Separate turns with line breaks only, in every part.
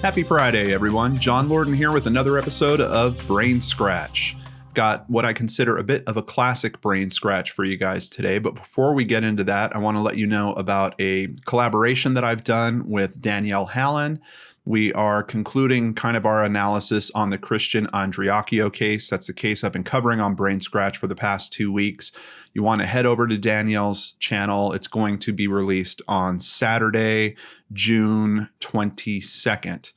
Happy Friday, everyone. John Lorden here with another episode of BrainScratch. Got what I consider a bit of a classic BrainScratch for you guys today, but before we get into that, I want to let you know about a collaboration that I've done with Danelle Hallan. We are concluding kind of our analysis on the Christian Andreacchio case. That's the case I've been covering on BrainScratch for the past 2 weeks. You want to head over to Danielle's channel. It's going to be released on Saturday, June 22nd.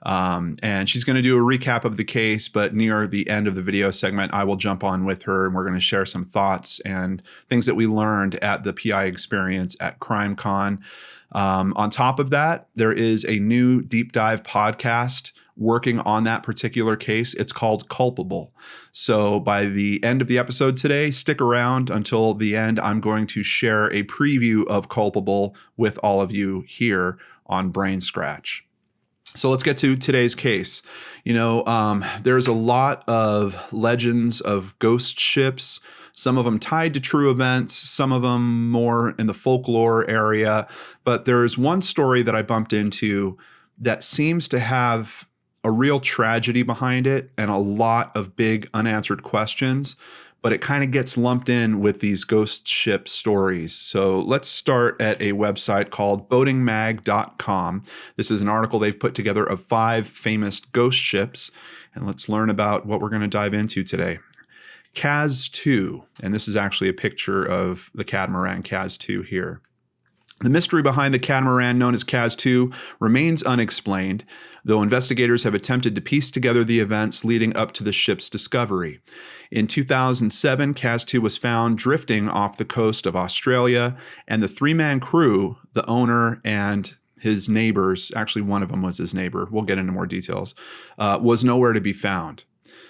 And she's going to do a recap of the case, but near the end of the video segment, I will jump on with her and we're going to share some thoughts and things that we learned at the PI experience at CrimeCon. On top of that, there is a new deep dive podcast working on that particular case. It's called Culpable. So by the end of the episode today, stick around until the end. I'm going to share a preview of Culpable with all of you here on BrainScratch. So let's get to today's case. There's a lot of legends of ghost ships, some of them tied to true events, some of them more in the folklore area. But there's one story that I bumped into that seems to have a real tragedy behind it and a lot of big unanswered questions, but it kind of gets lumped in with these ghost ship stories. So let's start at a website called boatingmag.com. This is an article they've put together of 5 famous ghost ships, and let's learn about what we're going to dive into today. Kaz II, and this is actually a picture of the catamaran Kaz II here. The mystery behind the catamaran known as Kaz II remains unexplained, though investigators have attempted to piece together the events leading up to the ship's discovery. In 2007, Kaz II was found drifting off the coast of Australia, and the 3-man crew, the owner and his neighbors, actually one of them was his neighbor, we'll get into more details, was nowhere to be found.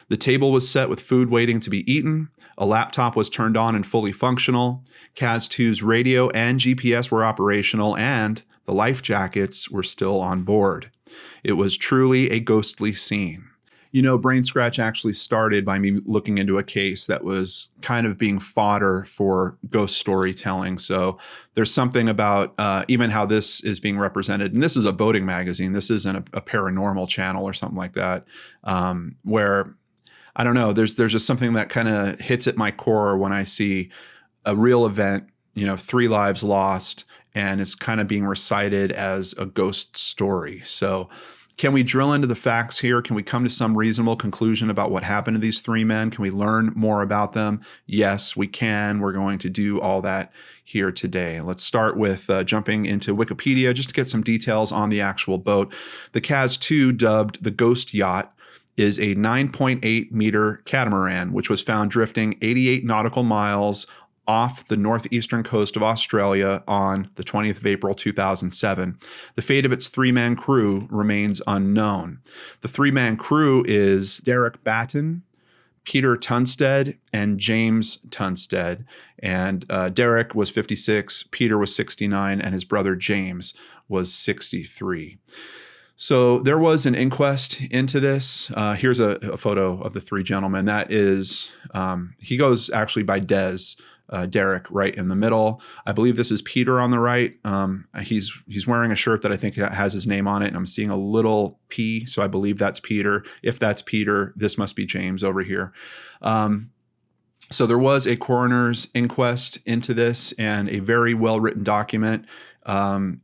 The table was set with food waiting to be eaten. A laptop was turned on and fully functional. Kaz II's radio and GPS were operational, and the life jackets were still on board. It was truly a ghostly scene. BrainScratch actually started by me looking into a case that was kind of being fodder for ghost storytelling. So there's something about even how this is being represented. And this is a boating magazine. This isn't a paranormal channel or something like that, where I don't know, there's just something that kind of hits at my core when I see a real event, 3 lives lost, and it's kind of being recited as a ghost story. So can we drill into the facts here? Can we come to some reasonable conclusion about what happened to these 3 men? Can we learn more about them? Yes, we can. We're going to do all that here today. Let's start with jumping into Wikipedia just to get some details on the actual boat. The Kaz II, dubbed the Ghost Yacht, is a 9.8 meter catamaran, which was found drifting 88 nautical miles off the northeastern coast of Australia on the 20th of April, 2007. The fate of its 3-man crew remains unknown. The 3-man crew is Derek Batten, Peter Tunstead, and James Tunstead. And Derek was 56, Peter was 69, and his brother James was 63. So there was an inquest into this. Here's a photo of the 3 gentlemen. That is, he goes actually by Derek right in the middle. I believe this is Peter on the right. He's wearing a shirt that I think has his name on it, and I'm seeing a little P, so I believe that's Peter. If that's Peter, this must be James over here. So there was a coroner's inquest into this, and a very well-written document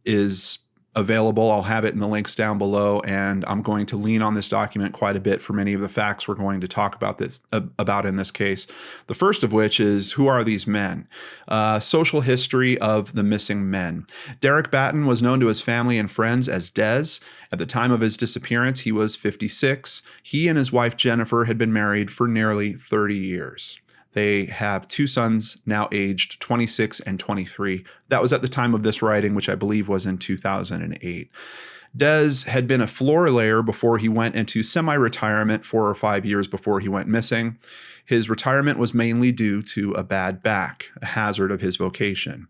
is available. I'll have it in the links down below, and I'm going to lean on this document quite a bit for many of the facts we're going to talk about in this case. The first of which is, who are these men? Social history of the missing men. Derek Batten was known to his family and friends as Des. At the time of his disappearance, he was 56. He and his wife Jennifer had been married for nearly 30 years. They have 2 sons now aged 26 and 23. That was at the time of this writing, which I believe was in 2008. Des had been a floor layer before he went into semi-retirement 4 or 5 years before he went missing. His retirement was mainly due to a bad back, a hazard of his vocation.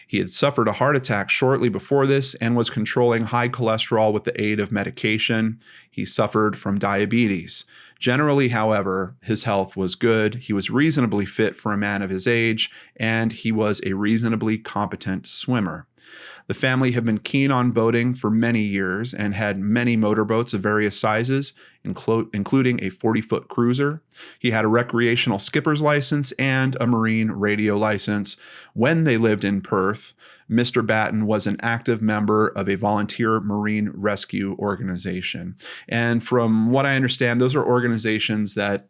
He had suffered a heart attack shortly before this and was controlling high cholesterol with the aid of medication. He suffered from diabetes. Generally, however, his health was good. He was reasonably fit for a man of his age, and he was a reasonably competent swimmer. The family had been keen on boating for many years and had many motorboats of various sizes, including a 40-foot cruiser. He had a recreational skipper's license and a marine radio license. When they lived in Perth, Mr. Batten was an active member of a volunteer marine rescue organization. And from what I understand, those are organizations that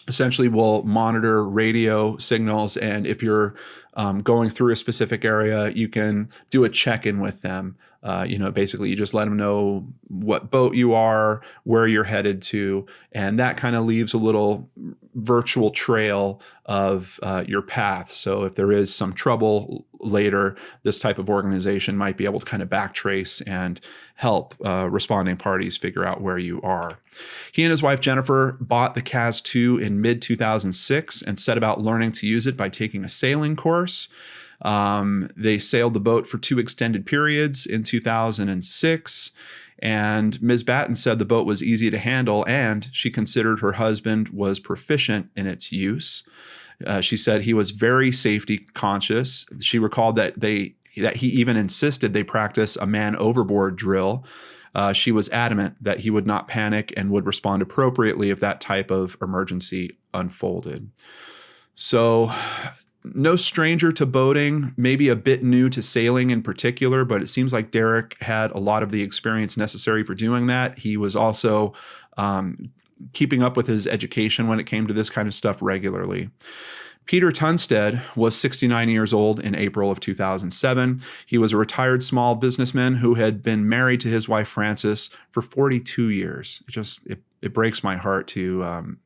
essentially will monitor radio signals, and if you're going through a specific area, you can do a check-in with them. Basically you just let them know what boat you are, where you're headed to, and that kind of leaves a little virtual trail of your path. So if there is some trouble later, this type of organization might be able to kind of backtrace and help responding parties figure out where you are. He and his wife Jennifer bought the Kaz II in mid-2006 and set about learning to use it by taking a sailing course. They sailed the boat for 2 extended periods in 2006, and Ms. Batten said the boat was easy to handle, and she considered her husband was proficient in its use. She said he was very safety conscious. She recalled that he even insisted they practice a man overboard drill. She was adamant that he would not panic and would respond appropriately if that type of emergency unfolded. So, no stranger to boating, maybe a bit new to sailing in particular, but it seems like Derek had a lot of the experience necessary for doing that. He was also keeping up with his education when it came to this kind of stuff regularly. Peter Tunstead was 69 years old in April of 2007. He was a retired small businessman who had been married to his wife Frances for 42 years. It breaks my heart to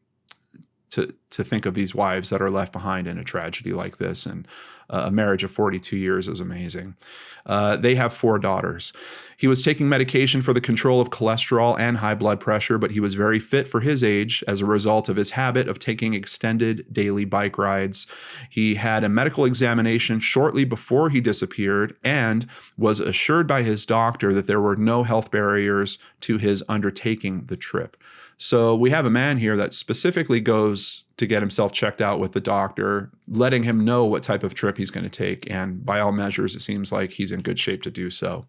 think of these wives that are left behind in a tragedy like this, and a marriage of 42 years is amazing. They have 4 daughters. He was taking medication for the control of cholesterol and high blood pressure, but he was very fit for his age as a result of his habit of taking extended daily bike rides. He had a medical examination shortly before he disappeared and was assured by his doctor that there were no health barriers to his undertaking the trip. So we have a man here that specifically goes to get himself checked out with the doctor, letting him know what type of trip he's going to take. And by all measures, it seems like he's in good shape to do so.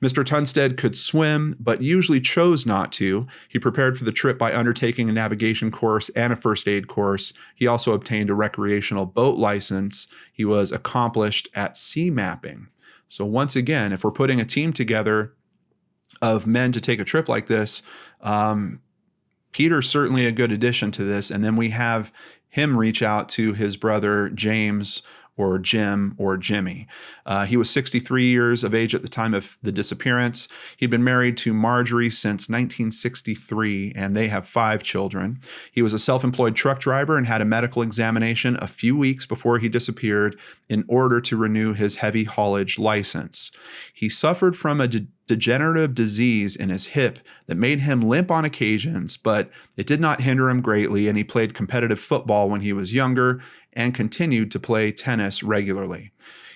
Mr. Tunstead could swim, but usually chose not to. He prepared for the trip by undertaking a navigation course and a first aid course. He also obtained a recreational boat license. He was accomplished at sea mapping. So once again, if we're putting a team together of men to take a trip like this, Peter's certainly a good addition to this. And then we have him reach out to his brother, James, or Jim, or Jimmy. He was 63 years of age at the time of the disappearance. He'd been married to Marjorie since 1963, and they have 5 children. He was a self-employed truck driver and had a medical examination a few weeks before he disappeared in order to renew his heavy haulage license. He suffered from a degenerative disease in his hip that made him limp on occasions, but it did not hinder him greatly, and he played competitive football when he was younger and continued to play tennis regularly.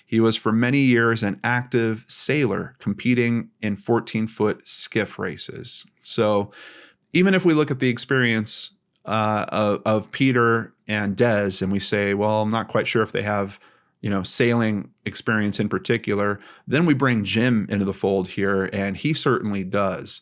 He was for many years an active sailor, competing in 14-foot skiff races. So even if we look at the experience of Peter and Des, and we say, well, I'm not quite sure if they have sailing experience in particular, then we bring Jim into the fold here, and he certainly does.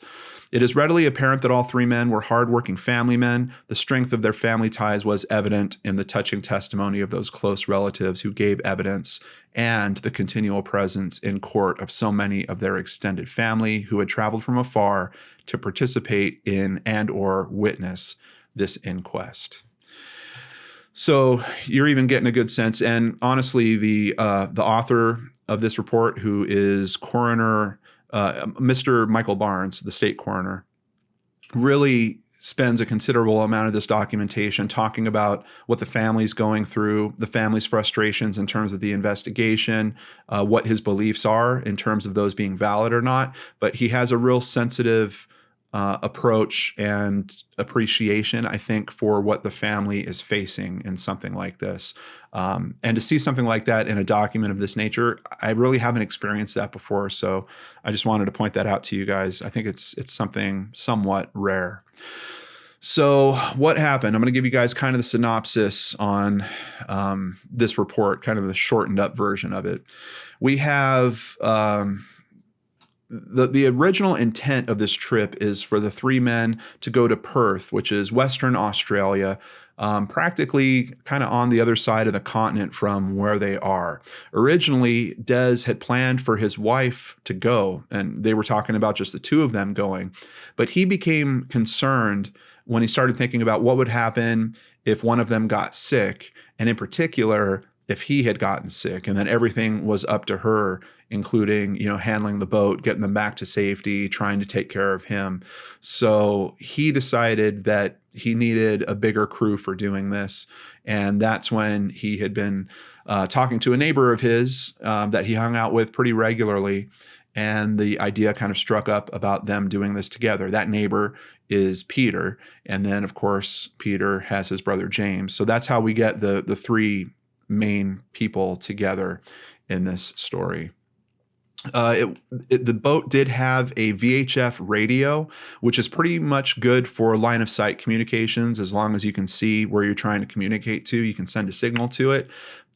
It is readily apparent that all 3 men were hardworking family men. The strength of their family ties was evident in the touching testimony of those close relatives who gave evidence, and the continual presence in court of so many of their extended family who had traveled from afar to participate in and or witness this inquest. So you're even getting a good sense. And honestly, the author of this report, who is Coroner Mr. Michael Barnes, the state coroner, really spends a considerable amount of this documentation talking about what the family's going through, the family's frustrations in terms of the investigation, what his beliefs are in terms of those being valid or not. But he has a real sensitive approach and appreciation, I think, for what the family is facing in something like this. And to see something like that in a document of this nature, I really haven't experienced that before. So I just wanted to point that out to you guys. I think it's something somewhat rare. So what happened? I'm going to give you guys kind of the synopsis on this report, kind of the shortened up version of it. We have the original intent of this trip is for the three men to go to Perth, which is Western Australia, practically kind of on the other side of the continent from where they are. Originally, Des had planned for his wife to go, and they were talking about just the two of them going. But he became concerned when he started thinking about what would happen if one of them got sick, and in particular, if he had gotten sick, and then everything was up to her, including, handling the boat, getting them back to safety, trying to take care of him. So he decided that he needed a bigger crew for doing this. And that's when he had been talking to a neighbor of his that he hung out with pretty regularly. And the idea kind of struck up about them doing this together. That neighbor is Peter. And then, of course, Peter has his brother James. So that's how we get the three main people together in this story. The boat did have a VHF radio, which is pretty much good for line of sight communications. As long as you can see where you're trying to communicate to, you can send a signal to it.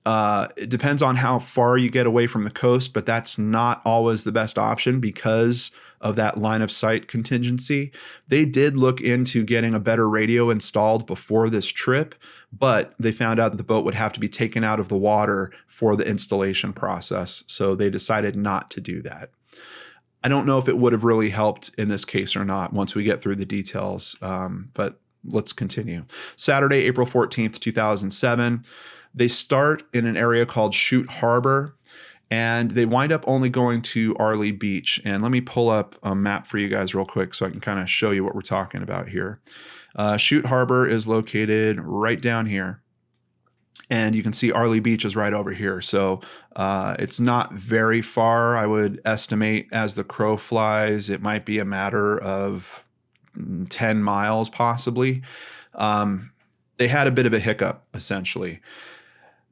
It depends on how far you get away from the coast, but that's not always the best option because of that line of sight contingency. They did look into getting a better radio installed before this trip, but they found out that the boat would have to be taken out of the water for the installation process. So they decided not to do that. I don't know if it would have really helped in this case or not once we get through the details, but let's continue. Saturday, April 14th, 2007. They start in an area called Chute Harbor, and they wind up only going to Arley Beach. And let me pull up a map for you guys real quick so I can kind of show you what we're talking about here. Chute Harbor is located right down here. And you can see Arley Beach is right over here. So it's not very far. I would estimate as the crow flies, it might be a matter of 10 miles possibly. They had a bit of a hiccup, essentially.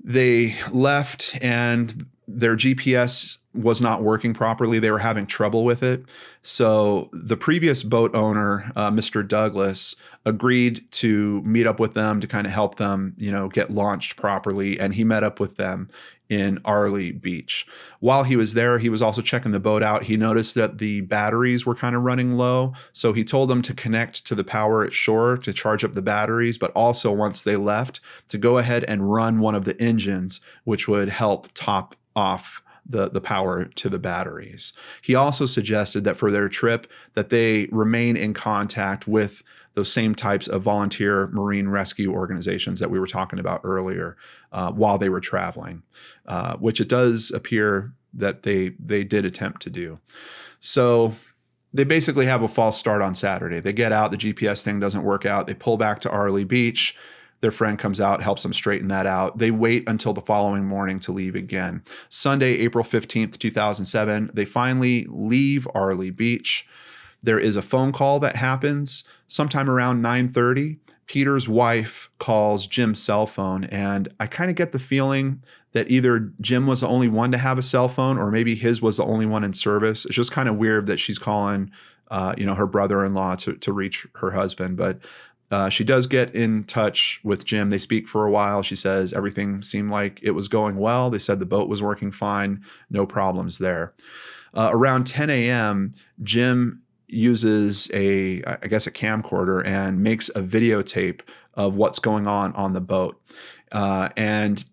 They left and their GPS was not working properly. They were having trouble with it. So the previous boat owner, Mr. Douglas, agreed to meet up with them to kind of help them, get launched properly. And he met up with them in Arley Beach. While he was there, he was also checking the boat out. He noticed that the batteries were kind of running low. So he told them to connect to the power at shore to charge up the batteries, but also once they left, to go ahead and run one of the engines, which would help top off the power to the batteries. He also suggested that for their trip that they remain in contact with those same types of volunteer marine rescue organizations that we were talking about earlier while they were traveling, which it does appear that they did attempt to do. So they basically have a false start on Saturday. They get out, the GPS thing doesn't work out. They pull back to Arley Beach. Their friend comes out, helps them straighten that out. They wait until the following morning to leave again. Sunday, April 15th, 2007, they finally leave Arley Beach. There is a phone call that happens sometime around 9:30. Peter's wife calls Jim's cell phone, and I kind of get the feeling that either Jim was the only one to have a cell phone or maybe his was the only one in service. It's just kind of weird that she's calling, her brother-in-law to reach her husband, but she does get in touch with Jim. They speak for a while. She says everything seemed like it was going well. They said the boat was working fine. No problems there. Around 10 a.m., Jim uses a camcorder and makes a videotape of what's going on the boat. And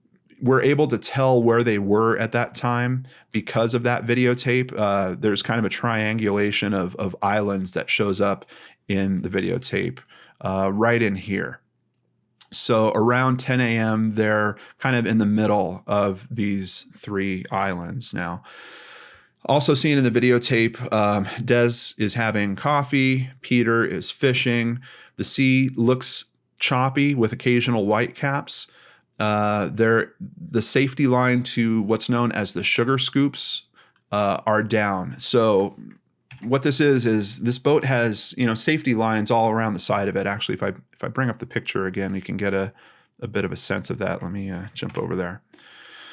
we're able to tell where they were at that time because of that videotape. There's kind of a triangulation of islands that shows up in the videotape. Right in here. So around 10 a.m., they're kind of in the middle of these three islands now. Also seen in the videotape, Des is having coffee. Peter is fishing. The sea looks choppy with occasional whitecaps. The safety line to what's known as the sugar scoops are down. So what this is this boat has, safety lines all around the side of it. Actually, if I bring up the picture again, you can get a bit of a sense of that. Let me jump over there.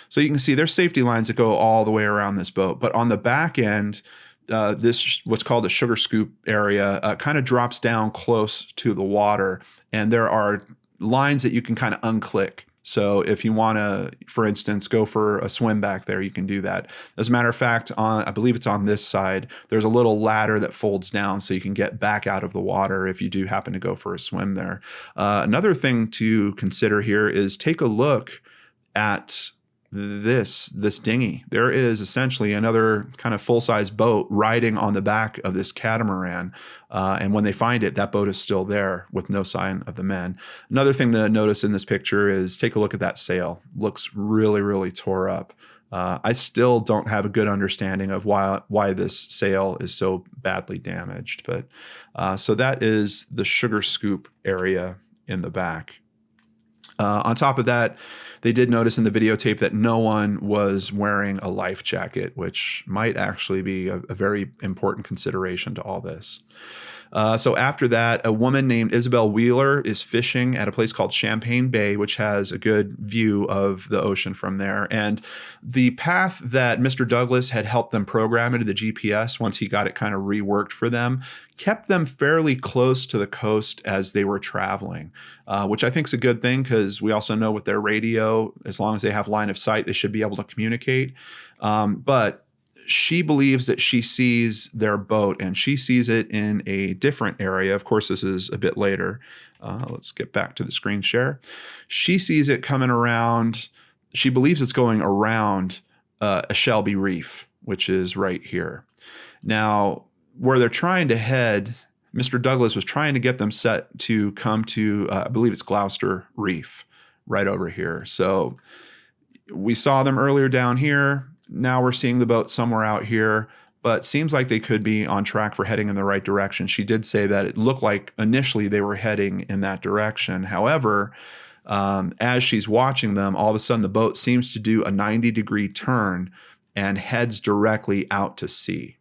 So you can see there's safety lines that go all the way around this boat. But on the back end, this what's called a sugar scoop area kind of drops down close to the water. And there are lines that you can kind of unclick. So if you want to, for instance, go for a swim back there, you can do that. As a matter of fact, I believe it's on this side, there's a little ladder that folds down so you can get back out of the water if you do happen to go for a swim there. Another thing to consider here is take a look at this dinghy. There is essentially another kind of full-size boat riding on the back of this catamaran. And when they find it, that boat is still there with no sign of the men. Another thing to notice in this picture is take a look at that sail. Looks really, really tore up. I still don't have a good understanding of why this sail is so badly damaged. But so that is the sugar scoop area in the back. On top of that, they did notice in the videotape that no one was wearing a life jacket, which might actually be a very important consideration to all this. So after that, a woman named Isabel Wheeler is fishing at a place called Champagne Bay, which has a good view of the ocean from there. And the path that Mr. Douglas had helped them program into the GPS once he got it kind of reworked for them kept them fairly close to the coast as they were traveling, which I think is a good thing because we also know with their radio, as long as they have line of sight, they should be able to communicate. But she believes that she sees their boat, and she sees it in a different area. Of course, this is a bit later. Let's get back to the screen share. She sees it coming around. She believes it's going around a Shelby Reef, which is right here. Now, where they're trying to head, Mr. Douglas was trying to get them set to come to, I believe it's Gloucester Reef, right over here. So we saw them earlier down here. Now we're seeing the boat somewhere out here, but seems like they could be on track for heading in the right direction. She did say that it looked like initially they were heading in that direction. However, as she's watching them, all of a sudden the boat seems to do a 90-degree turn and heads directly out to sea.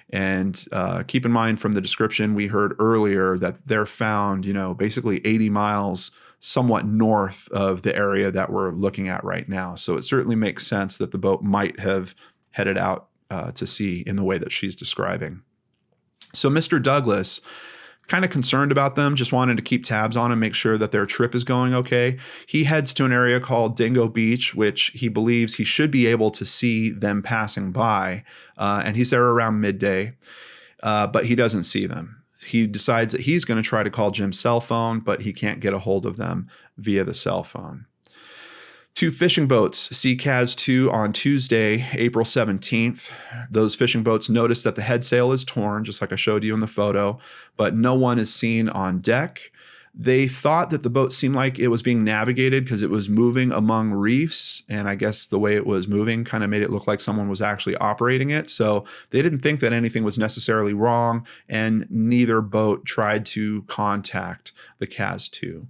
And keep in mind from the description we heard earlier that they're found, basically 80 miles somewhat north of the area that we're looking at right now. So it certainly makes sense that the boat might have headed out to sea in the way that she's describing. So Mr. Douglas, kind of concerned about them, just wanted to keep tabs on them, make sure that their trip is going okay. He heads to an area called Dingo Beach, which he believes he should be able to see them passing by. And he's there around midday, but he doesn't see them. He decides that he's going to try to call Jim's cell phone, but he can't get a hold of them via the cell phone. 2 fishing boats see Kaz II on Tuesday, April 17th. Those fishing boats notice that the head sail is torn, just like I showed you in the photo, but no one is seen on deck. They thought that the boat seemed like it was being navigated because it was moving among reefs, and I guess the way it was moving kind of made it look like someone was actually operating it. So they didn't think that anything was necessarily wrong, and neither boat tried to contact the Kaz II.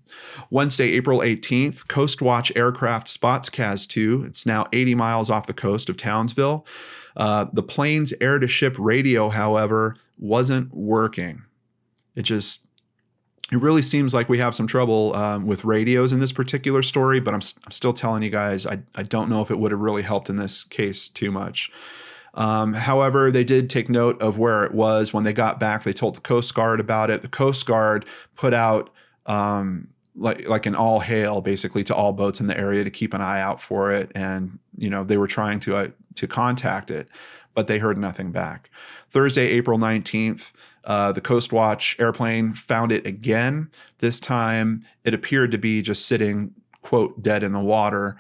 Wednesday, April 18th, Coast Watch aircraft spots Kaz II. It's now 80 miles off the coast of Townsville. The plane's air-to-ship radio, however, wasn't working. It really seems like we have some trouble with radios in this particular story, but I'm still telling you guys, I don't know if it would have really helped in this case too much. However, they did take note of where it was. When they got back, they told the Coast Guard about it. The Coast Guard put out like an all hail basically to all boats in the area to keep an eye out for it. And, they were trying to contact it, but they heard nothing back. Thursday, April 19th, the Coast Watch airplane found it again. This time it appeared to be just sitting, quote, dead in the water,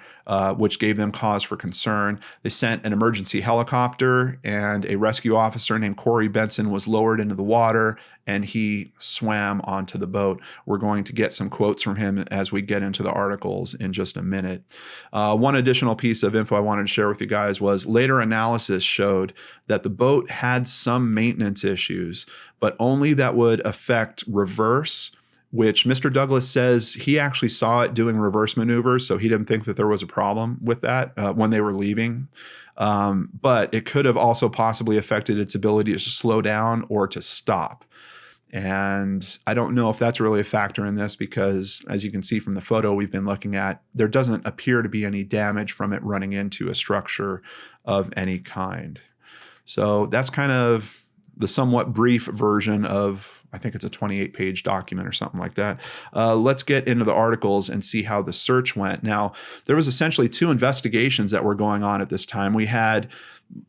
which gave them cause for concern. They sent an emergency helicopter, and a rescue officer named Corey Benson was lowered into the water, and he swam onto the boat. We're going to get some quotes from him as we get into the articles in just a minute. One additional piece of info I wanted to share with you guys was later analysis showed that the boat had some maintenance issues, but only that would affect reverse which Mr. Douglas says he actually saw it doing reverse maneuvers, so he didn't think that there was a problem with that when they were leaving. But it could have also possibly affected its ability to slow down or to stop. And I don't know if that's really a factor in this because, as you can see from the photo we've been looking at, there doesn't appear to be any damage from it running into a structure of any kind. So that's kind of the somewhat brief version of, I think it's a 28-page document or something like that. Let's get into the articles and see how the search went. Now, there was essentially 2 investigations that were going on at this time. We had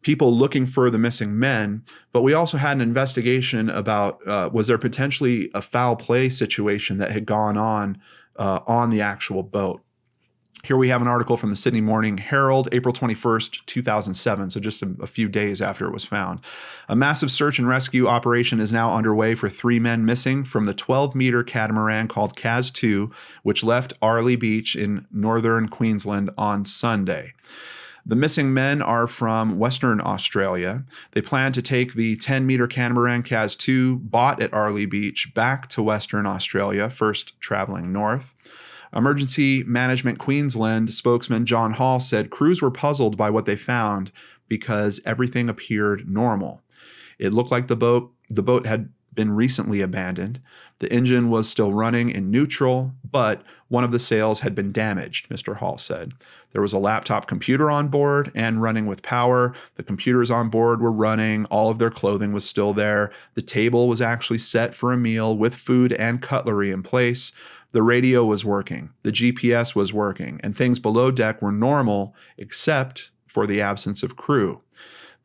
people looking for the missing men, but we also had an investigation about was there potentially a foul play situation that had gone on the actual boat. Here we have an article from the Sydney Morning Herald, April 21st, 2007, so just a few days after it was found. A massive search and rescue operation is now underway for 3 men missing from the 12-meter catamaran called Kaz II, which left Arley Beach in northern Queensland on Sunday. The missing men are from Western Australia. They plan to take the 10-meter catamaran Kaz II, bought at Arley Beach, back to Western Australia, first traveling north. Emergency Management Queensland spokesman John Hall said crews were puzzled by what they found because everything appeared normal. It looked like the boat had been recently abandoned. The engine was still running in neutral, but one of the sails had been damaged, Mr. Hall said. There was a laptop computer on board and running with power. The computers on board were running. All of their clothing was still there. The table was actually set for a meal with food and cutlery in place. The radio was working. The GPS was working, and things below deck were normal except for the absence of crew.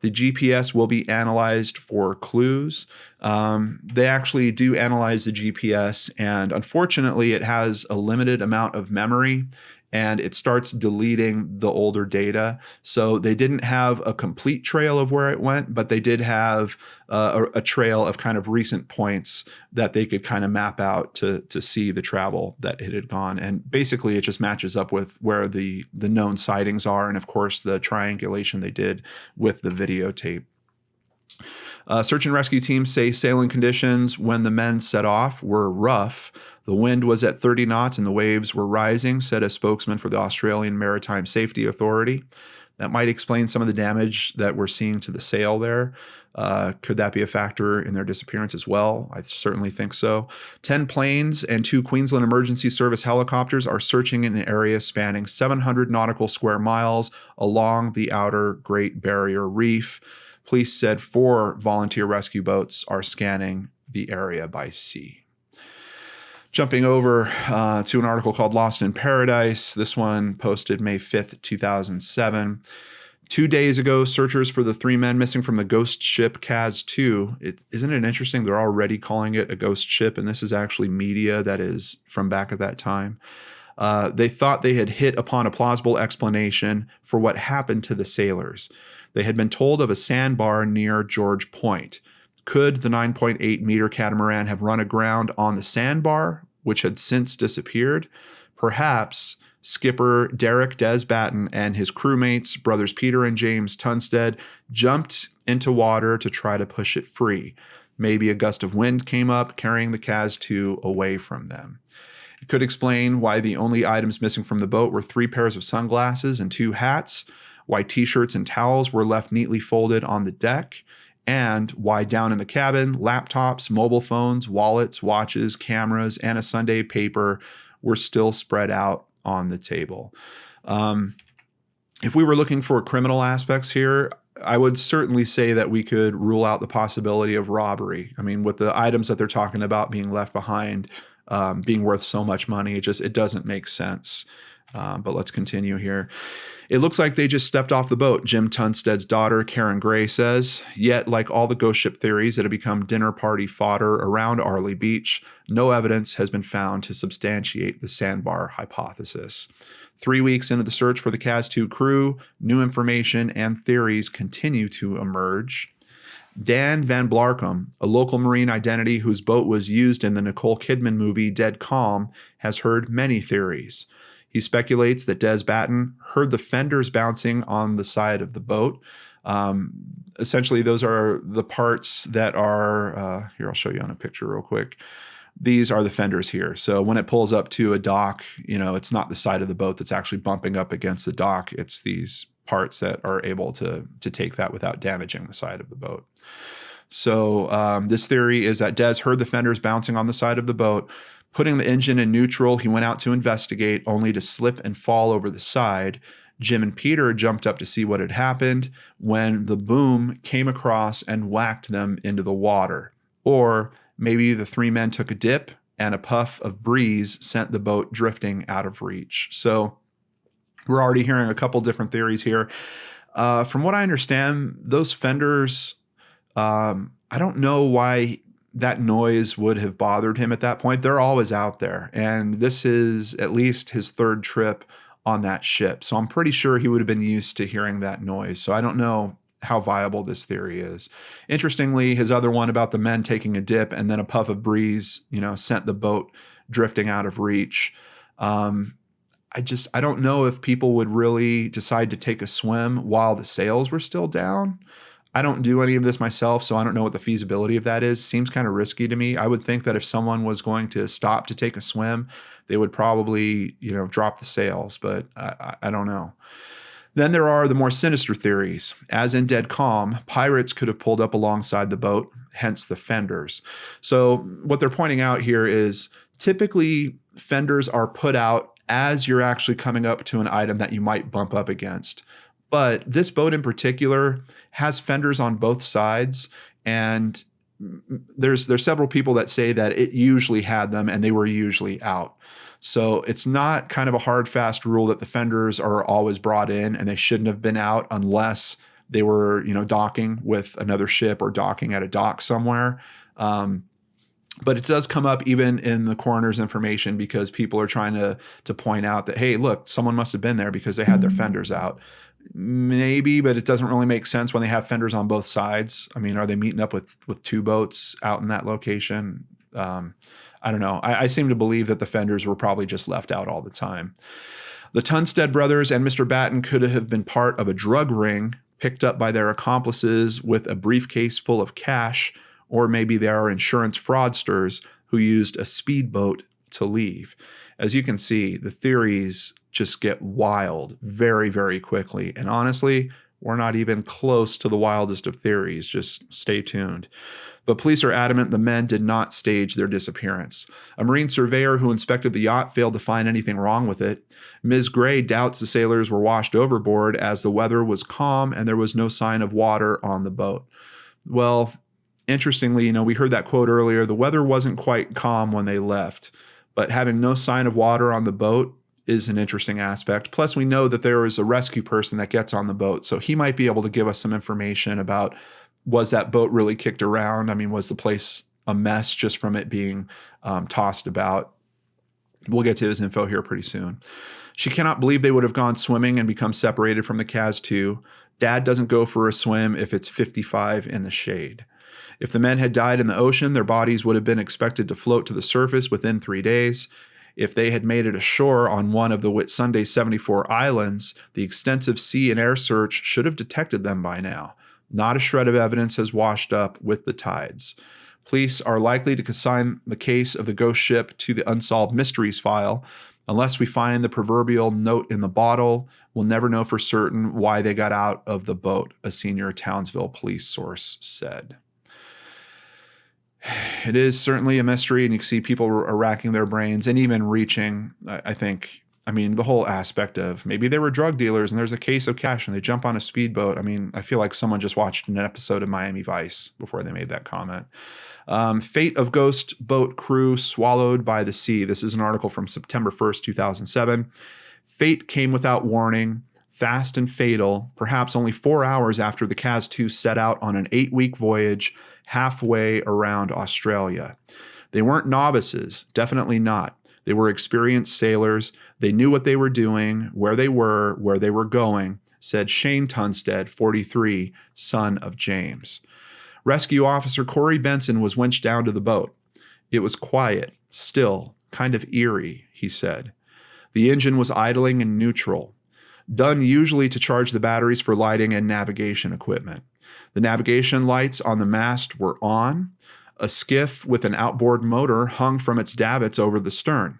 The GPS will be analyzed for clues. They actually do analyze the GPS, and unfortunately, it has a limited amount of memory, and it starts deleting the older data. So they didn't have a complete trail of where it went, but they did have a trail of kind of recent points that they could kind of map out to see the travel that it had gone. And basically, it just matches up with where the known sightings are, and of course, the triangulation they did with the videotape. Search and rescue teams say sailing conditions when the men set off were rough. The wind was at 30 knots and the waves were rising, said a spokesman for the Australian Maritime Safety Authority. That might explain some of the damage that we're seeing to the sail there. Could that be a factor in their disappearance as well? I certainly think so. 10 planes and 2 Queensland Emergency Service helicopters are searching in an area spanning 700 nautical square miles along the outer Great Barrier Reef. Police said 4 volunteer rescue boats are scanning the area by sea. Jumping over to an article called Lost in Paradise. This one posted May 5th, 2007. 2 days ago, searchers for the 3 men missing from the ghost ship Kaz II. Isn't it interesting? They're already calling it a ghost ship, and this is actually media that is from back at that time. They thought they had hit upon a plausible explanation for what happened to the sailors. They had been told of a sandbar near George Point. Could the 9.8-meter catamaran have run aground on the sandbar, which had since disappeared? Perhaps skipper Derek Des Batten and his crewmates, brothers Peter and James Tunstead, jumped into water to try to push it free. Maybe a gust of wind came up, carrying the Kaz II away from them. It could explain why the only items missing from the boat were 3 pairs of sunglasses and 2 hats, why t-shirts and towels were left neatly folded on the deck, and why down in the cabin, laptops, mobile phones, wallets, watches, cameras, and a Sunday paper were still spread out on the table. If we were looking for criminal aspects here, I would certainly say that we could rule out the possibility of robbery. I mean, with the items that they're talking about being left behind, being worth so much money, it doesn't make sense. But let's continue here. It looks like they just stepped off the boat, Jim Tunstead's daughter, Karen Gray, says. Yet, like all the ghost ship theories that have become dinner party fodder around Arley Beach, no evidence has been found to substantiate the sandbar hypothesis. 3 weeks into the search for the Kaz II crew, new information and theories continue to emerge. Dan Van Blarcom, a local marine identity whose boat was used in the Nicole Kidman movie Dead Calm, has heard many theories. He speculates that Des Batten heard the fenders bouncing on the side of the boat. Essentially, those are the parts that are, here, I'll show you on a picture real quick. These are the fenders here. So when it pulls up to a dock, it's not the side of the boat that's actually bumping up against the dock. It's these parts that are able to take that without damaging the side of the boat. So this theory is that Des heard the fenders bouncing on the side of the boat. Putting the engine in neutral, he went out to investigate, only to slip and fall over the side. Jim and Peter jumped up to see what had happened when the boom came across and whacked them into the water. Or maybe the three men took a dip and a puff of breeze sent the boat drifting out of reach. So we're already hearing a couple different theories here. From what I understand, those fenders, I don't know why that noise would have bothered him at that point. They're always out there. And this is at least his third trip on that ship. So I'm pretty sure he would have been used to hearing that noise. So I don't know how viable this theory is. Interestingly, his other one about the men taking a dip and then a puff of breeze, sent the boat drifting out of reach. I don't know if people would really decide to take a swim while the sails were still down. I don't do any of this myself, so I don't know what the feasibility of that is. Seems kind of risky to me. I would think that if someone was going to stop to take a swim, they would probably, drop the sails, but I don't know. Then there are the more sinister theories. As in Dead Calm, pirates could have pulled up alongside the boat, hence the fenders. So what they're pointing out here is typically fenders are put out as you're actually coming up to an item that you might bump up against. But this boat in particular has fenders on both sides, and there's several people that say that it usually had them and they were usually out. So it's not kind of a hard, fast rule that the fenders are always brought in and they shouldn't have been out unless they were, docking with another ship or docking at a dock somewhere. But it does come up even in the coroner's information because people are trying to point out that, hey, look, someone must have been there because they had their fenders out. Maybe, but it doesn't really make sense when they have fenders on both sides. I mean, are they meeting up with two boats out in that location? I don't know. I seem to believe that the fenders were probably just left out all the time. The Tunstead brothers and Mr. Batten could have been part of a drug ring picked up by their accomplices with a briefcase full of cash, or maybe they are insurance fraudsters who used a speedboat to leave. As you can see, the theories just get wild very, very quickly. And honestly, we're not even close to the wildest of theories. Just stay tuned. But police are adamant the men did not stage their disappearance. A marine surveyor who inspected the yacht failed to find anything wrong with it. Ms. Gray doubts the sailors were washed overboard as the weather was calm and there was no sign of water on the boat. Well, interestingly, we heard that quote earlier. The weather wasn't quite calm when they left, but having no sign of water on the boat is an interesting aspect. Plus, we know that there is a rescue person that gets on the boat, so he might be able to give us some information about, was that boat really kicked around? I mean, was the place a mess just from it being tossed about? We'll get to his info here pretty soon. She cannot believe they would have gone swimming and become separated from the Kaz II. Dad doesn't go for a swim if it's 55 in the shade. If the men had died in the ocean, their bodies would have been expected to float to the surface within 3 days. If they had made it ashore on one of the Whitsunday 74 islands, the extensive sea and air search should have detected them by now. Not a shred of evidence has washed up with the tides. Police are likely to consign the case of the ghost ship to the Unsolved Mysteries file. Unless we find the proverbial note in the bottle, we'll never know for certain why they got out of the boat, a senior Townsville police source said. It is certainly a mystery, and you can see people are racking their brains and even reaching, the whole aspect of maybe they were drug dealers and there's a case of cash and they jump on a speedboat. I feel like someone just watched an episode of Miami Vice before they made that comment. Fate of ghost boat crew swallowed by the sea. This is an article from September 1st, 2007. Fate came without warning, fast and fatal, perhaps only 4 hours after the Kaz II set out on an 8-week voyage halfway around Australia. They weren't novices, definitely not. They were experienced sailors. They knew what they were doing, where they were going, said Shane Tunstead, 43, son of James. Rescue officer Corey Benson was winched down to the boat. It was quiet, still, kind of eerie, he said. The engine was idling in neutral, done usually to charge the batteries for lighting and navigation equipment. The navigation lights on the mast were on. A skiff with an outboard motor hung from its davits over the stern.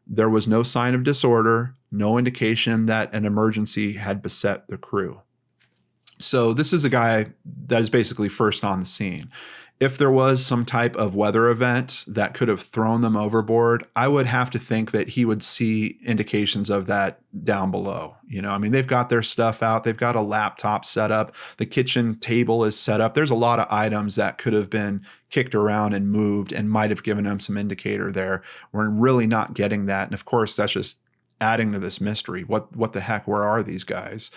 There was no sign of disorder, no indication that an emergency had beset the crew. So this is a guy that is basically first on the scene. If there was some type of weather event that could have thrown them overboard, I would have to think that he would see indications of that down below. I mean, they've got their stuff out. They've got a laptop set up. The kitchen table is set up. There's a lot of items that could have been kicked around and moved and might have given them some indicator there. We're really not getting that. And of course, that's just adding to this mystery. What the heck? Where are these guys?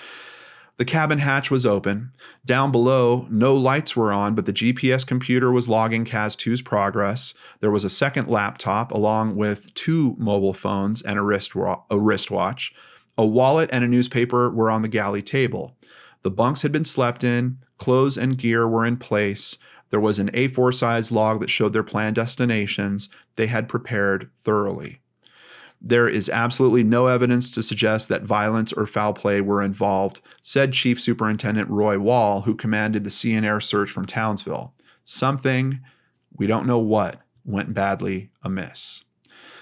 The cabin hatch was open. Down below, no lights were on, but the GPS computer was logging Kaz II's progress. There was a second laptop, along with 2 mobile phones and a wristwatch. A wallet and a newspaper were on the galley table. The bunks had been slept in. Clothes and gear were in place. There was an A4 size log that showed their planned destinations. They had prepared thoroughly. There is absolutely no evidence to suggest that violence or foul play were involved, said Chief Superintendent Roy Wall, who commanded the sea and air search from Townsville. Something, we don't know what, went badly amiss.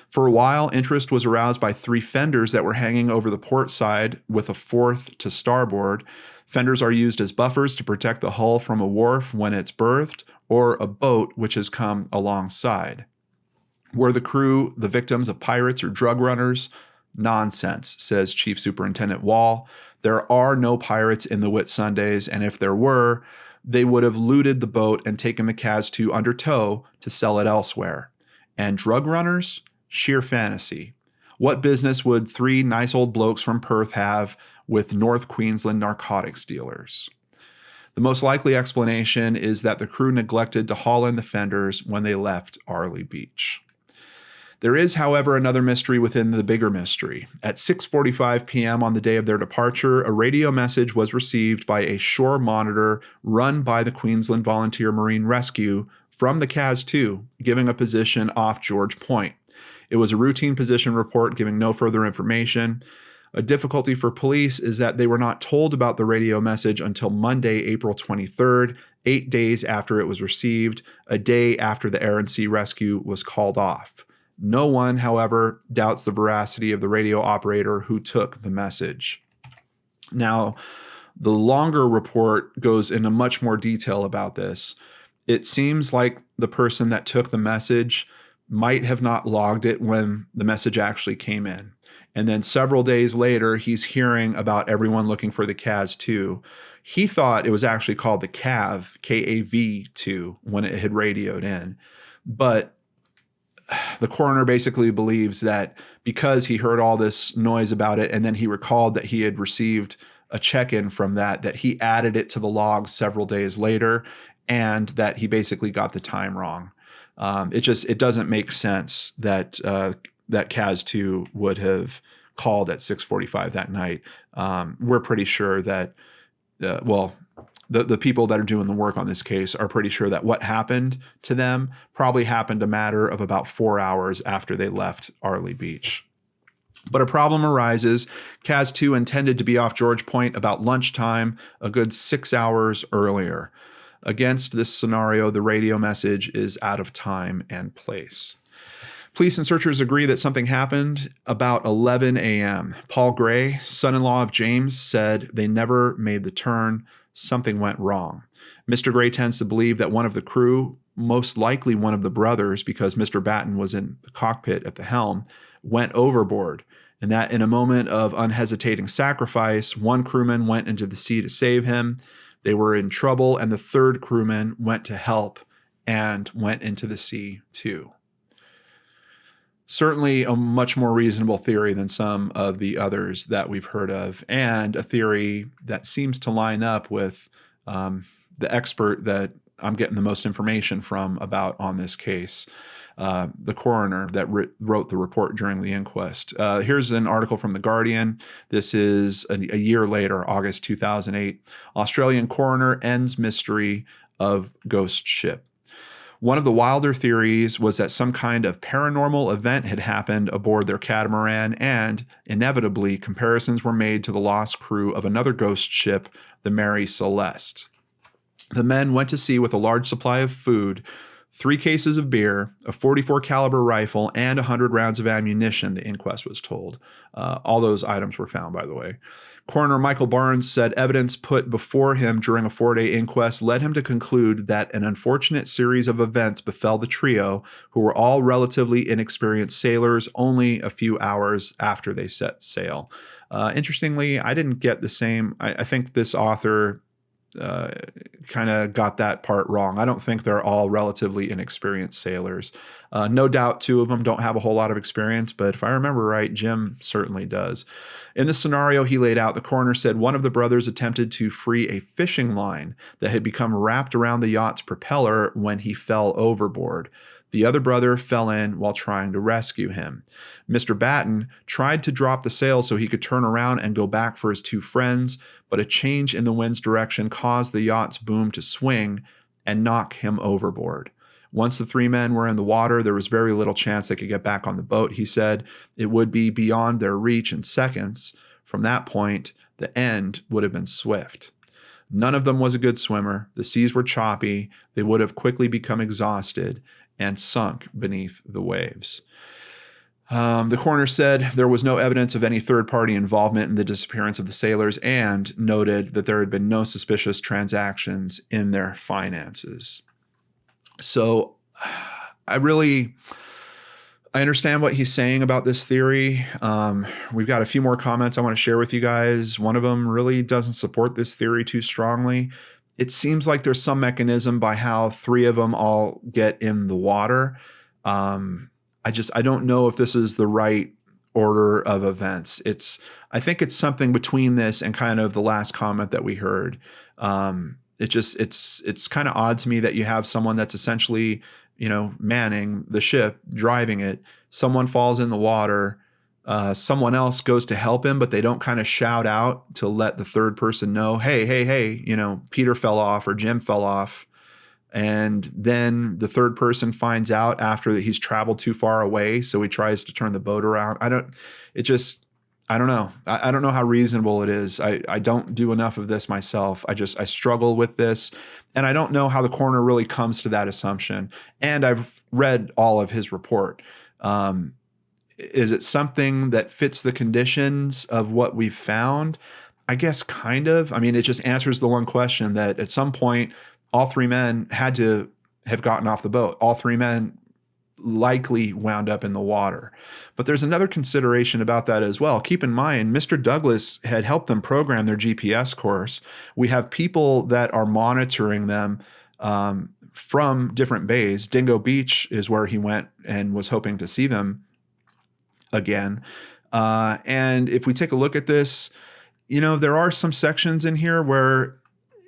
For a while, interest was aroused by 3 fenders that were hanging over the port side with a 4th to starboard. Fenders are used as buffers to protect the hull from a wharf when it's berthed or a boat which has come alongside. Were the crew the victims of pirates or drug runners? Nonsense, says Chief Superintendent Wall. There are no pirates in the Whitsundays, and if there were, they would have looted the boat and taken the Kaz II under tow to sell it elsewhere. And drug runners? Sheer fantasy. What business would 3 nice old blokes from Perth have with North Queensland narcotics dealers? The most likely explanation is that the crew neglected to haul in the fenders when they left Arley Beach. There is, however, another mystery within the bigger mystery. At 6:45 p.m. on the day of their departure, a radio message was received by a shore monitor run by the Queensland Volunteer Marine Rescue from the Kaz II, giving a position off George Point. It was a routine position report giving no further information. A difficulty for police is that they were not told about the radio message until Monday, April 23rd, 8 days after it was received, a day after the Air and Sea Rescue was called off. No one, however, doubts the veracity of the radio operator who took the message. Now, the longer report goes into much more detail about this. It seems like the person that took the message might have not logged it when the message actually came in. And then several days later, he's hearing about everyone looking for the Kaz II. He thought it was actually called the Cav, K-A-V-2, when it had radioed in. But the coroner basically believes that because he heard all this noise about it and then he recalled that he had received a check-in from that he added it to the log several days later and that he basically got the time wrong. It doesn't make sense that that Kaz II would have called at 6:45 that night. We're pretty sure that, the people that are doing the work on this case are pretty sure that what happened to them probably happened a matter of about 4 hours after they left Arley Beach. But a problem arises. Kaz II intended to be off George Point about lunchtime, a good 6 hours earlier. Against this scenario, the radio message is out of time and place. Police and searchers agree that something happened about 11 a.m. Paul Gray, son-in-law of James, said they never made the turn. Something went wrong. Mr. Gray tends to believe that one of the crew, most likely one of the brothers, because Mr. Batten was in the cockpit at the helm, went overboard, and that in a moment of unhesitating sacrifice, one crewman went into the sea to save him. They were in trouble, and the third crewman went to help and went into the sea too. Certainly a much more reasonable theory than some of the others that we've heard of, and a theory that seems to line up with the expert that I'm getting the most information from about on this case, the coroner that wrote the report during the inquest. Here's an article from The Guardian. This is a year later, August 2008. Australian coroner ends mystery of ghost ship. One of the wilder theories was that some kind of paranormal event had happened aboard their catamaran, and, inevitably, comparisons were made to the lost crew of another ghost ship, the Mary Celeste. The men went to sea with a large supply of food, 3 cases of beer, a .44 caliber rifle, and 100 rounds of ammunition, the inquest was told. All those items were found, by the way. Coroner Michael Barnes said evidence put before him during a 4-day inquest led him to conclude that an unfortunate series of events befell the trio, who were all relatively inexperienced sailors only a few hours after they set sail. Interestingly, I didn't get the same. I think this author kind of got that part wrong. I don't think they're all relatively inexperienced sailors. No doubt 2 of them don't have a whole lot of experience, but if I remember right, Jim certainly does. In the scenario he laid out, the coroner said one of the brothers attempted to free a fishing line that had become wrapped around the yacht's propeller when he fell overboard. The other brother fell in while trying to rescue him. Mr. Batten tried to drop the sail so he could turn around and go back for his 2 friends, but a change in the wind's direction caused the yacht's boom to swing and knock him overboard. Once the 3 men were in the water, there was very little chance they could get back on the boat, he said. It would be beyond their reach in seconds. From that point, the end would have been swift. None of them was a good swimmer. The seas were choppy. They would have quickly become exhausted and sunk beneath the waves. The coroner said there was no evidence of any third-party involvement in the disappearance of the sailors and noted that there had been no suspicious transactions in their finances. So I understand what he's saying about this theory. We've got a few more comments I want to share with you guys. One of them really doesn't support this theory too strongly. It seems like there's some mechanism by how 3 of them all get in the water. I don't know if this is the right order of events. I think it's something between this and kind of the last comment that we heard. It's kind of odd to me that you have someone that's essentially, manning the ship, driving it. Someone falls in the water. Someone else goes to help him, but they don't kind of shout out to let the third person know, hey, Peter fell off or Jim fell off. And then the third person finds out after that he's traveled too far away. So he tries to turn the boat around. I don't know. I don't know how reasonable it is. I don't do enough of this myself. I struggle with this, and I don't know how the coroner really comes to that assumption. And I've read all of his report. Is it something that fits the conditions of what we've found? I guess kind of. I mean, it just answers the one question that at some point, all 3 men had to have gotten off the boat. All 3 men likely wound up in the water. But there's another consideration about that as well. Keep in mind, Mr. Douglas had helped them program their GPS course. We have people that are monitoring them from different bays. Dingo Beach is where he went and was hoping to see them again. And if we take a look at this, there are some sections in here where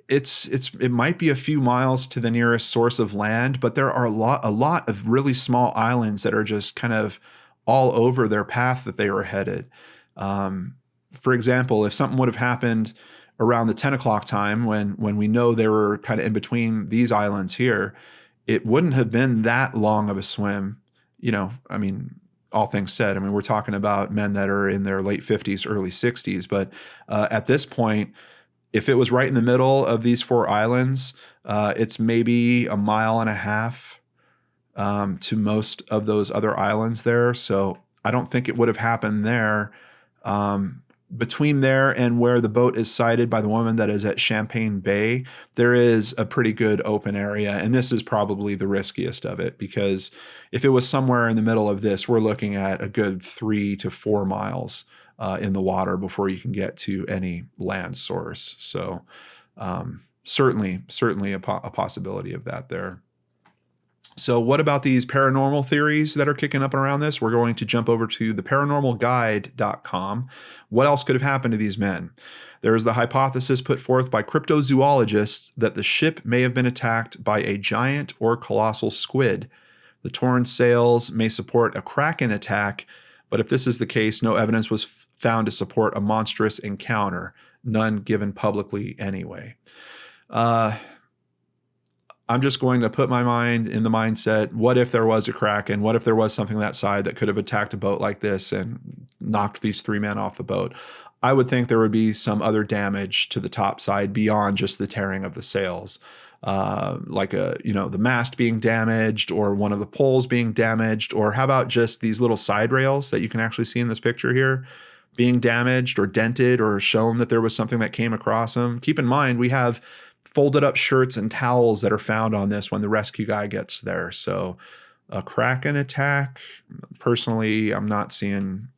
it might be a few miles to the nearest source of land, but there are a lot of really small islands that are just kind of all over their path that they were headed. For example, if something would have happened around the 10 o'clock time when we know they were kind of in between these islands here, it wouldn't have been that long of a swim. All things said, we're talking about men that are in their late 50s, early 60s. But at this point, if it was right in the middle of these 4 islands, it's maybe 1.5 miles to most of those other islands there. So I don't think it would have happened there. Between there and where the boat is sighted by the woman that is at Champagne Bay, there is a pretty good open area. And this is probably the riskiest of it, because if it was somewhere in the middle of this, we're looking at a good 3 to 4 miles in the water before you can get to any land source. So certainly a possibility of that there. So what about these paranormal theories that are kicking up around this? We're going to jump over to the paranormalguide.com. What else could have happened to these men? There is the hypothesis put forth by cryptozoologists that the ship may have been attacked by a giant or colossal squid. The torn sails may support a kraken attack, but if this is the case, no evidence was found to support a monstrous encounter, none given publicly anyway. I'm just going to put my mind in the mindset, what if there was a kraken? What if there was something that side that could have attacked a boat like this and knocked these 3 men off the boat? I would think there would be some other damage to the top side beyond just the tearing of the sails. like the mast being damaged or one of the poles being damaged, or how about just these little side rails that you can actually see in this picture here being damaged or dented or shown that there was something that came across them. Keep in mind, we have folded up shirts and towels that are found on this when the rescue guy gets there. So a Kraken attack, personally, I'm not seeing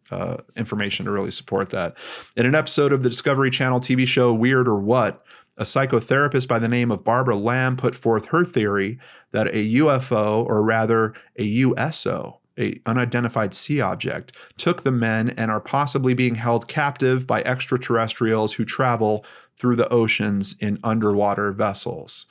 information to really support that. In an episode of the Discovery Channel TV show Weird or What, a psychotherapist by the name of Barbara Lamb put forth her theory that a UFO, or rather a USO, a unidentified sea object, took the men and are possibly being held captive by extraterrestrials who travel through the oceans in underwater vessels.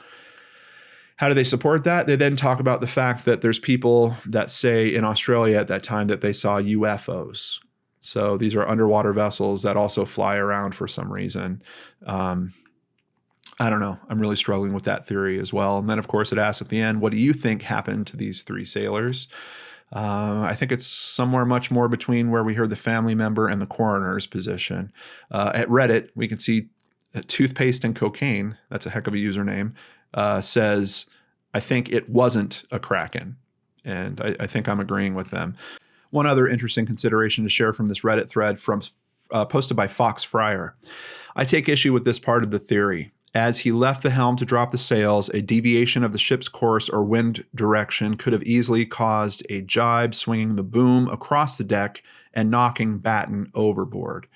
How do they support that? They then talk about the fact that there's people that say in Australia at that time that they saw UFOs. So these are underwater vessels that also fly around for some reason. I don't know. I'm really struggling with that theory as well. And then, of course, it asks at the end, what do you think happened to these three sailors? I think it's somewhere much more between where we heard the family member and the coroner's position. At Reddit, we can see Toothpaste and Cocaine, that's a heck of a username, says, I think it wasn't a Kraken. And I think I'm agreeing with them. One other interesting consideration to share from this Reddit thread posted by Fox Fryer. I take issue with this part of the theory. As he left the helm to drop the sails, a deviation of the ship's course or wind direction could have easily caused a jibe, swinging the boom across the deck and knocking Batten overboard.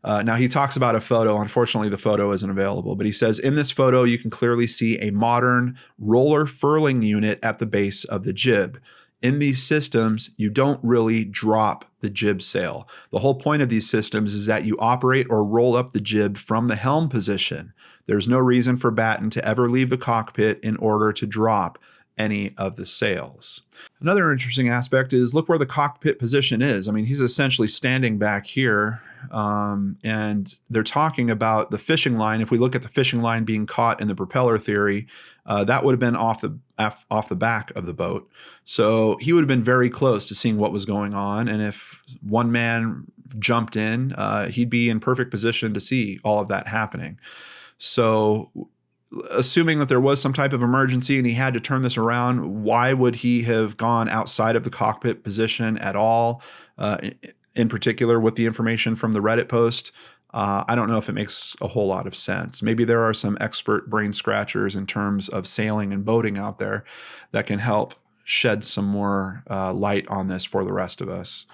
Now, he talks about a photo. Unfortunately, the photo isn't available, but he says, in this photo, you can clearly see a modern roller furling unit at the base of the jib. In these systems, you don't really drop the jib sail. The whole point of these systems is that you operate or roll up the jib from the helm position. There's no reason for Batten to ever leave the cockpit in order to drop any of the sails. Another interesting aspect is look where the cockpit position is. I mean, he's essentially standing back here, and they're talking about the fishing line. If we look at the fishing line being caught in the propeller theory, that would have been off the back of the boat. So he would have been very close to seeing what was going on. And if one man jumped in, he'd be in perfect position to see all of that happening. So assuming that there was some type of emergency and he had to turn this around, why would he have gone outside of the cockpit position at all? In particular, with the information from the Reddit post, I don't know if it makes a whole lot of sense. Maybe there are some expert brain scratchers in terms of sailing and boating out there that can help shed some more light on this for the rest of us.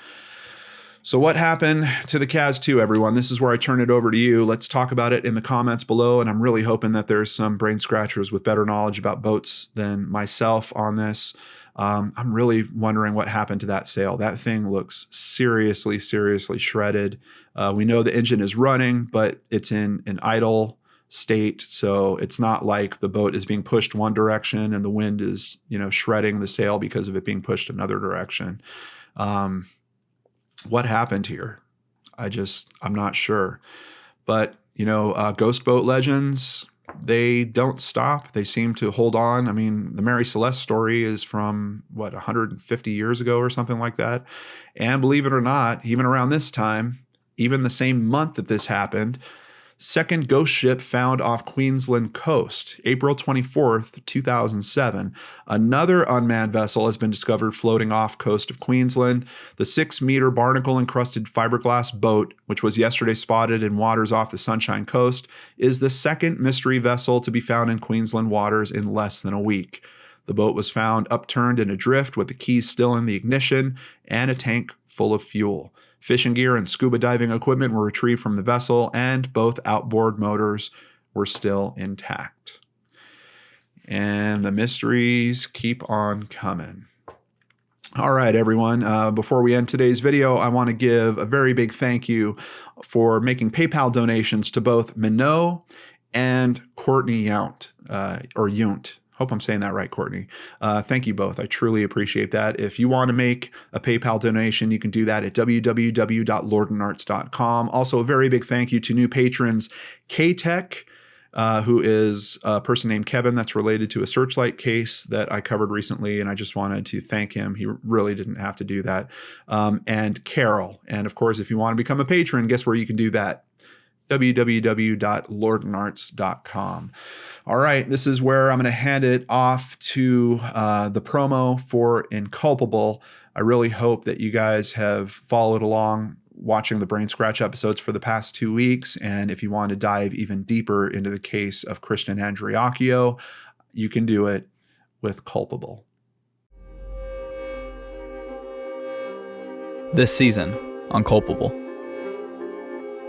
So what happened to the Kaz II, everyone? This is where I turn it over to you. Let's talk about it in the comments below. And I'm really hoping that there's some brain scratchers with better knowledge about boats than myself on this. I'm really wondering what happened to that sail. That thing looks seriously, seriously shredded. We know the engine is running, but it's in an idle state. So it's not like the boat is being pushed one direction and the wind is, shredding the sail because of it being pushed another direction. What happened here? I'm not sure. But, ghost boat legends, they don't stop. They seem to hold on. I mean, the Mary Celeste story is from, 150 years ago or something like that. And believe it or not, even around this time, even the same month that this happened, second ghost ship found off Queensland coast, April 24th, 2007. Another unmanned vessel has been discovered floating off coast of Queensland. The 6-meter barnacle-encrusted fiberglass boat, which was yesterday spotted in waters off the Sunshine Coast, is the second mystery vessel to be found in Queensland waters in less than a week. The boat was found upturned and adrift with the keys still in the ignition and a tank full of fuel. Fishing gear and scuba diving equipment were retrieved from the vessel, and both outboard motors were still intact. And the mysteries keep on coming. All right, everyone. Before we end today's video, I want to give a very big thank you for making PayPal donations to both Minot and Courtney Yount, or Yount. Hope I'm saying that right, Courtney. Thank you both. I truly appreciate that. If you want to make a PayPal donation, you can do that at www.lordandarts.com. Also, a very big thank you to new patrons, K-Tech, who is a person named Kevin that's related to a Searchlight case that I covered recently, and I just wanted to thank him. He really didn't have to do that. And Carol. And of course, if you want to become a patron, guess where you can do that? www.lordenarts.com. All right, this is where I'm going to hand it off to the promo for Culpable. I really hope that you guys have followed along watching the BrainScratch episodes for the past 2 weeks. And if you want to dive even deeper into the case of Christian Andreacchio, you can do it with Culpable.
This season on Culpable.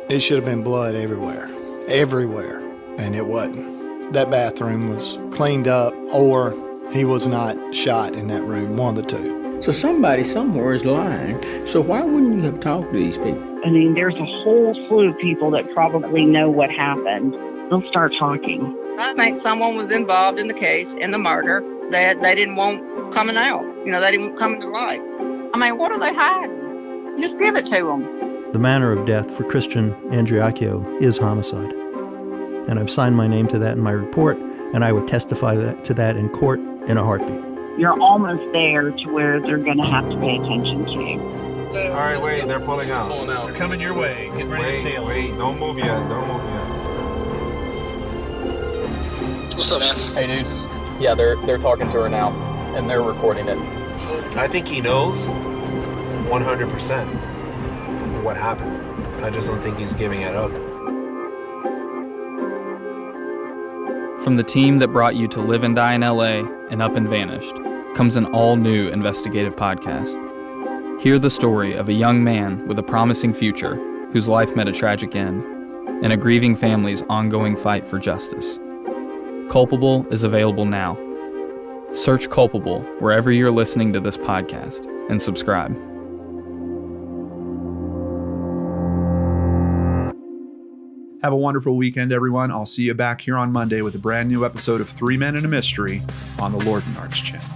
It should have been blood everywhere. Everywhere. And it wasn't. That bathroom was cleaned up, or he was not shot in that room, one of the two.
So somebody somewhere is lying. So why wouldn't you have talked to these people?
I mean, there's a whole slew of people that probably know what happened. They'll start talking.
I think someone was involved in the case, in the murder, that they didn't want coming out. You know, they didn't come to light. I mean, what are they hiding? Just give it to them.
The manner of death for Christian Andreacchio is homicide. And I've signed my name to that in my report, and I would testify to that in court in a heartbeat.
You're almost there to where they're going to have to pay attention to you.
All right, wait, they're pulling out.
They're coming your way. Get ready to tail.
Wait, don't move yet.
What's up, man?
Hey, dude. Yeah, they're talking to her now, and they're recording it.
I think he knows 100% what happened. I just don't think he's giving it up.
From the team that brought you To Live and Die in LA and Up and Vanished comes an all-new investigative podcast. Hear the story of a young man with a promising future whose life met a tragic end, and a grieving family's ongoing fight for justice. Culpable is available now. Search Culpable wherever you're listening to this podcast and subscribe.
Have a wonderful weekend, everyone. I'll see you back here on Monday with a brand new episode of 3 Men and a Mystery on the Lord and Arts channel.